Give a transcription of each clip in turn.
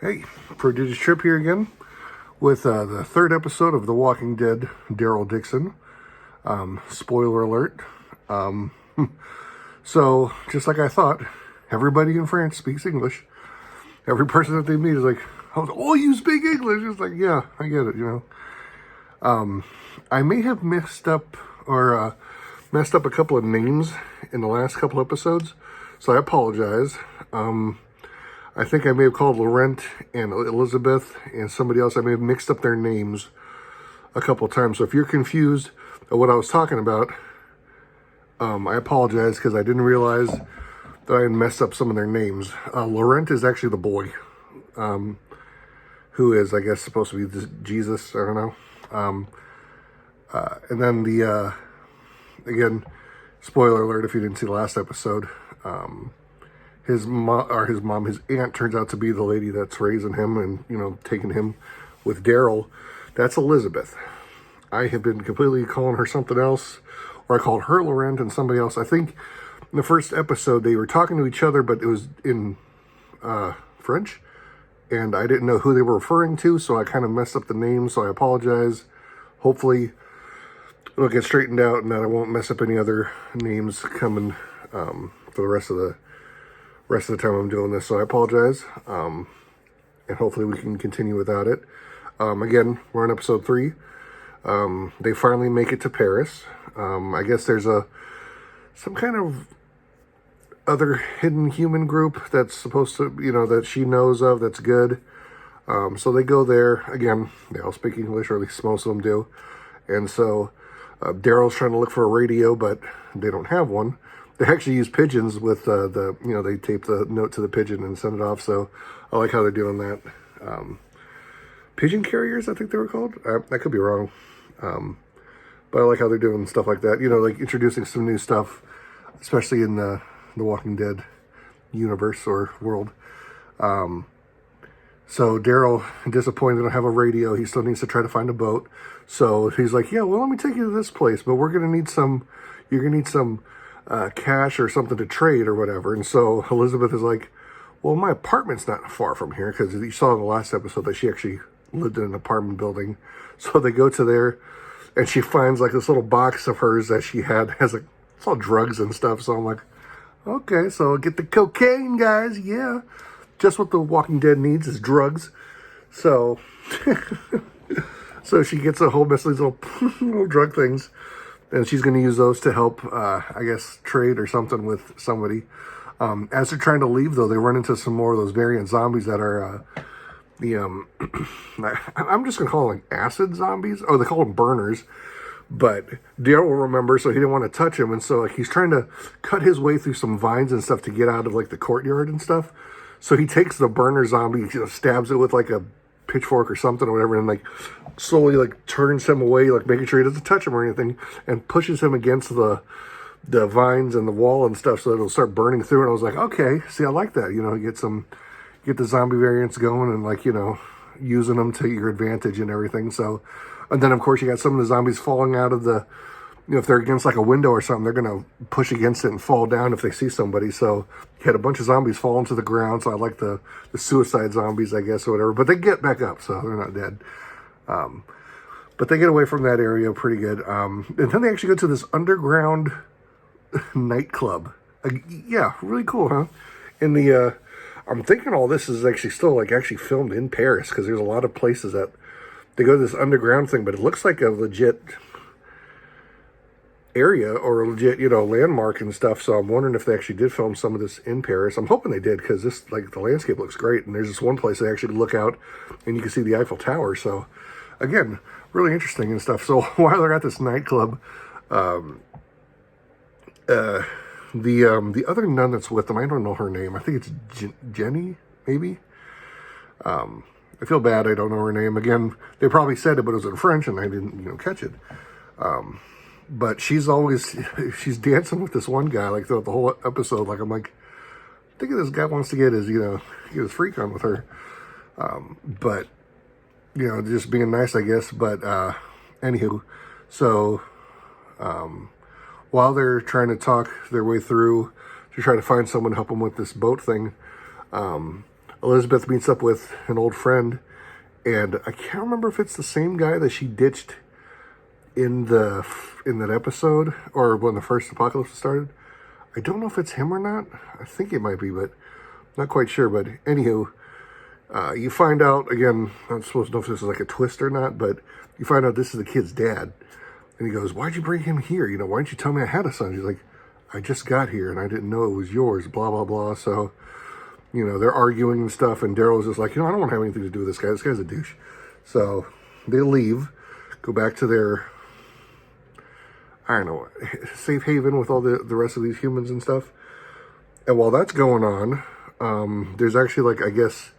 Hey, prodigious trip here again with the third episode of The Walking Dead, Daryl Dixon. Spoiler alert. Um, so, just like I thought, everybody in France speaks English. Every person that they meet is like, oh, you speak English? It's like, yeah, I get it, I may have messed up a couple of names in the last couple episodes, so I apologize. I think I may have called Laurent and Elizabeth and somebody else. I may have mixed up their names a couple of times. So if you're confused of what I was talking about, I apologize because I didn't realize that I had messed up some of their names. Laurent is actually the boy, who is, I guess, supposed to be Jesus. I don't know. And then again, spoiler alert if you didn't see the last episode, his aunt turns out to be the lady that's raising him and, taking him with Daryl. That's Elizabeth. I have been completely calling her something else, or I called her Laurent and somebody else. I think in the first episode they were talking to each other, but it was in French, and I didn't know who they were referring to, so I kind of messed up the name, so I apologize. Hopefully it'll get straightened out and that I won't mess up any other names coming for the rest of the time I'm doing this, so I apologize, and hopefully we can continue without it. Again, we're on episode 3. They finally make it to Paris. I guess there's some kind of other hidden human group that's supposed to, that she knows of that's good. So they go there. Again, they all speak English, or at least most of them do. And so Daryl's trying to look for a radio, but they don't have one. They actually use pigeons with they tape the note to the pigeon and send it off. So I like how they're doing that. Pigeon carriers, I think they were called. I could be wrong. But I like how they're doing stuff like that. Like introducing some new stuff, especially in the Walking Dead universe or world. So Daryl, disappointed they don't have a radio. He still needs to try to find a boat. So he's like, yeah, well, let me take you to this place, but you're going to need some cash or something to trade or whatever. And so Elizabeth is like, well, my apartment's not far from here, because you saw in the last episode that she actually lived in an apartment building. So they go to there, and she finds like this little box of hers that she has like, it's all drugs and stuff. So I'm like, okay, so get the cocaine, guys. Yeah, just what the Walking Dead needs is drugs. So so she gets a whole mess of these little drug things, and she's going to use those to help, I guess, trade or something with somebody. As they're trying to leave, though, they run into some more of those variant zombies that are I'm just going to call them like acid zombies. Oh, they call them burners. But Daryl will remember, so he didn't want to touch him. And so he's trying to cut his way through some vines and stuff to get out of like the courtyard and stuff. So he takes the burner zombie, stabs it with like a pitchfork or something or whatever, and like slowly like turns him away, like making sure he doesn't touch him or anything, and pushes him against the vines and the wall and stuff so that it'll start burning through. And I was like, okay, see, I like that. Get the zombie variants going and using them to your advantage and everything. So, and then of course you got some of the zombies falling out of the, if they're against like a window or something, they're going to push against it and fall down if they see somebody. So you had a bunch of zombies falling to the ground. So I like the suicide zombies, I guess, or whatever, but they get back up, so they're not dead. But they get away from that area pretty good. And then they actually go to this underground nightclub. Yeah, really cool, huh? I'm thinking all this is actually still actually filmed in Paris, because there's a lot of places that they go to this underground thing, but it looks like a legit area or a legit, landmark and stuff. So I'm wondering if they actually did film some of this in Paris. I'm hoping they did, because this, the landscape looks great. And there's this one place they actually look out and you can see the Eiffel Tower. So again, really interesting and stuff. So while they're at this nightclub, the other nun that's with them, I don't know her name. I think it's Jenny, maybe. I feel bad I don't know her name. Again, they probably said it, but it was in French and I didn't, catch it. But she's dancing with this one guy, throughout the whole episode. I'm like, I think this guy wants to get his freak on with her. But, just being nice, I guess. But, anywho, so, while they're trying to talk their way through to try to find someone to help them with this boat thing, Elizabeth meets up with an old friend, and I can't remember if it's the same guy that she ditched in that episode, or when the first apocalypse started. I don't know if it's him or not. I think it might be, but not quite sure. But anywho, you find out, again, I'm supposed to know if this is like a twist or not, but you find out this is the kid's dad. And he goes, "Why'd you bring him here? Why didn't you tell me I had a son?" He's like, "I just got here and I didn't know it was yours, blah, blah, blah." So, they're arguing and stuff, and Daryl's just like, I don't want to have anything to do with this guy. This guy's a douche. So they leave, go back to their, I don't know, safe haven with all the rest of these humans and stuff. And while that's going on, there's actually, I guess,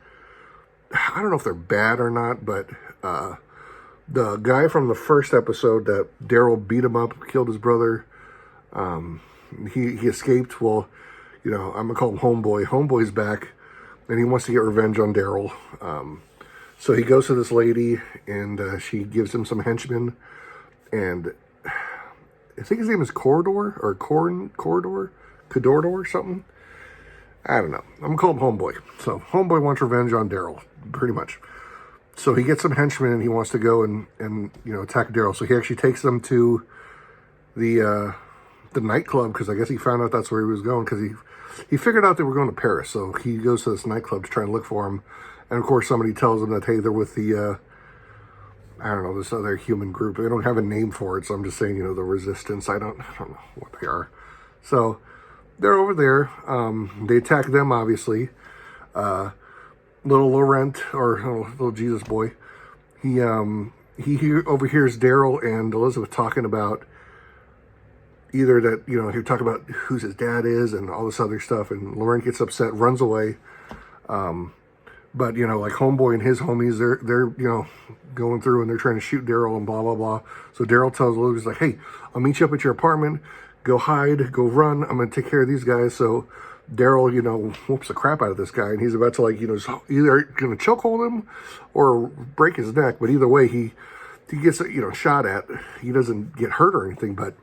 I don't know if they're bad or not, but the guy from the first episode that Daryl beat him up, killed his brother, he escaped. Well, I'm going to call him Homeboy. Homeboy's back, and he wants to get revenge on Daryl. So he goes to this lady, and she gives him some henchmen, and I think his name is Corridor, or Corridor, or something. I don't know. I'm going to call him Homeboy. So Homeboy wants revenge on Daryl, pretty much. So he gets some henchmen, and he wants to go and attack Daryl. So he actually takes them to the nightclub, because I guess he found out that's where he was going, because he figured out they were going to Paris. So he goes to this nightclub to try and look for him. And of course somebody tells him that, hey, they're with the, I don't know, this other human group. They don't have a name for it, so I'm just saying, the resistance. I don't know what they are. So they're over there. They attack them, obviously. Little Laurent, or little Jesus boy, he overhears Daryl and Elizabeth talking about either that, he talk about who's his dad is and all this other stuff, and Laurent gets upset, runs away. But, like Homeboy and his homies, they're going through and they're trying to shoot Daryl and blah, blah, blah. So Daryl tells Elizabeth, like, hey, I'll meet you up at your apartment, go hide, go run, I'm going to take care of these guys. So Daryl, whoops the crap out of this guy, and he's about to, either going to chokehold him or break his neck. But either way, he gets, shot at. He doesn't get hurt or anything, but,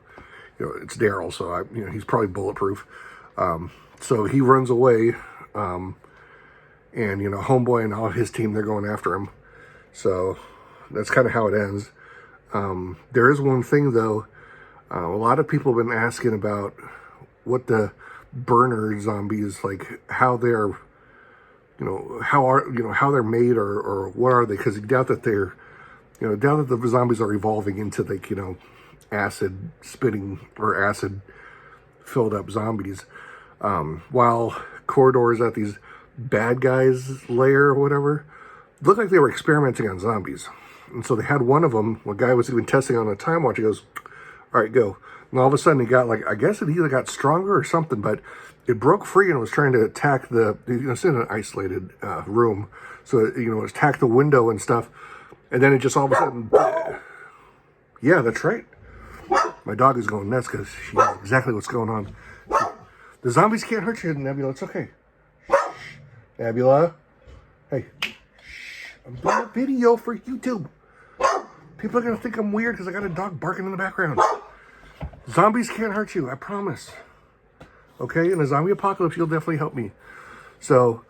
it's Daryl, so, he's probably bulletproof. So he runs away, and, Homeboy and all his team, they're going after him. So that's kind of how it ends. There is one thing, though. A lot of people have been asking about what the burner zombies, how they're, how they're made, or what are they? Because you doubt that doubt that the zombies are evolving into acid spitting or acid filled up zombies. While Corridor is at these bad guys' lair or whatever, it looked like they were experimenting on zombies. And so they had one of them, a guy was even testing on a time watch. He goes, all right, go. And all of a sudden he got I guess it either got stronger or something, but it broke free and was trying to attack it's in an isolated room. So, it attacked the window and stuff. And then it just all of a sudden, yeah, that's right. My dog is going nuts because she knows exactly what's going on. The zombies can't hurt you, Nebula. It's okay. Nebula. Hey. I'm doing a video for YouTube. People are going to think I'm weird because I got a dog barking in the background. Zombies can't hurt you, I promise. Okay? In a zombie apocalypse, you'll definitely help me. So,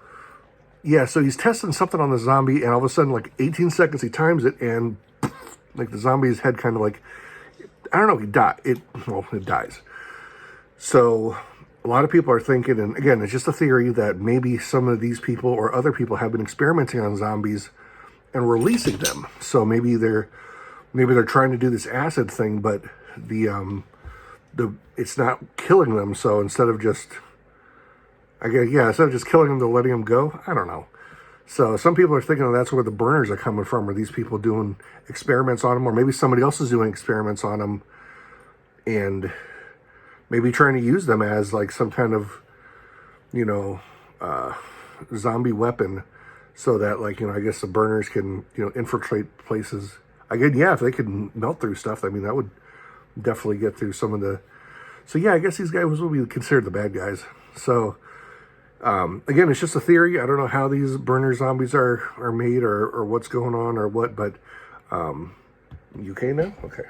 yeah, so he's testing something on the zombie, and all of a sudden, 18 seconds, he times it, and the zombie's head kind of I don't know, it dies. So a lot of people are thinking, and again, it's just a theory, that maybe some of these people or other people have been experimenting on zombies and releasing them. So maybe they're trying to do this acid thing, but it's not killing them. So instead of just killing them, they're letting them go. I don't know. So some people are thinking that's where the burners are coming from. Are these people doing experiments on them, or maybe somebody else is doing experiments on them, and maybe trying to use them as some kind of, zombie weapon, so that I guess the burners can, infiltrate places. Again, yeah, if they could melt through stuff, that would definitely get through some of the. So yeah, I guess these guys will be considered the bad guys. So again, it's just a theory. I don't know how these burner zombies are made, or what's going on, or what, but UK now? Okay.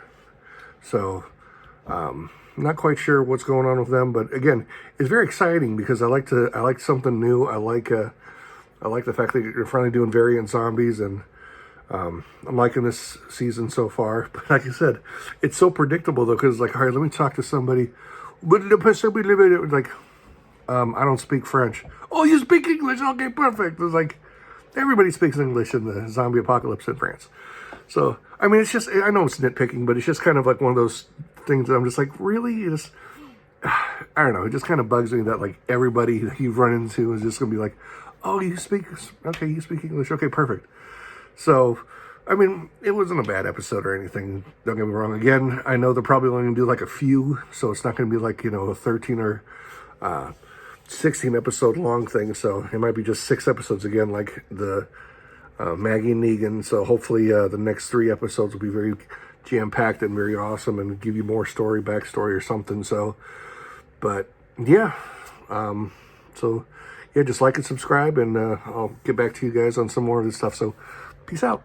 So I'm not quite sure what's going on with them, but again, it's very exciting because I like something new. I like I like the fact that you're finally doing variant zombies, and I'm liking this season so far. But like I said, it's so predictable though, because like, all right, let me talk to somebody. Like, I don't speak French. Oh, you speak English? Okay, perfect. It's like everybody speaks English in the zombie apocalypse in France. So I mean, it's just, I know it's nitpicking, but it's just kind of like one of those things that I'm just like, really? It's, I don't know. It just kind of bugs me that like everybody that you run into is just gonna be like, oh, you speak English? Okay, perfect. So, I mean, it wasn't a bad episode or anything. Don't get me wrong. Again, I know they're probably only going to do like a few, so it's not going to be like, a 13 or 16 episode long thing. So it might be just 6 episodes again, like the Maggie and Negan. So hopefully the next 3 episodes will be very jam-packed and very awesome and give you more backstory or something. So, but yeah. So yeah, just like and subscribe, and I'll get back to you guys on some more of this stuff. So peace out.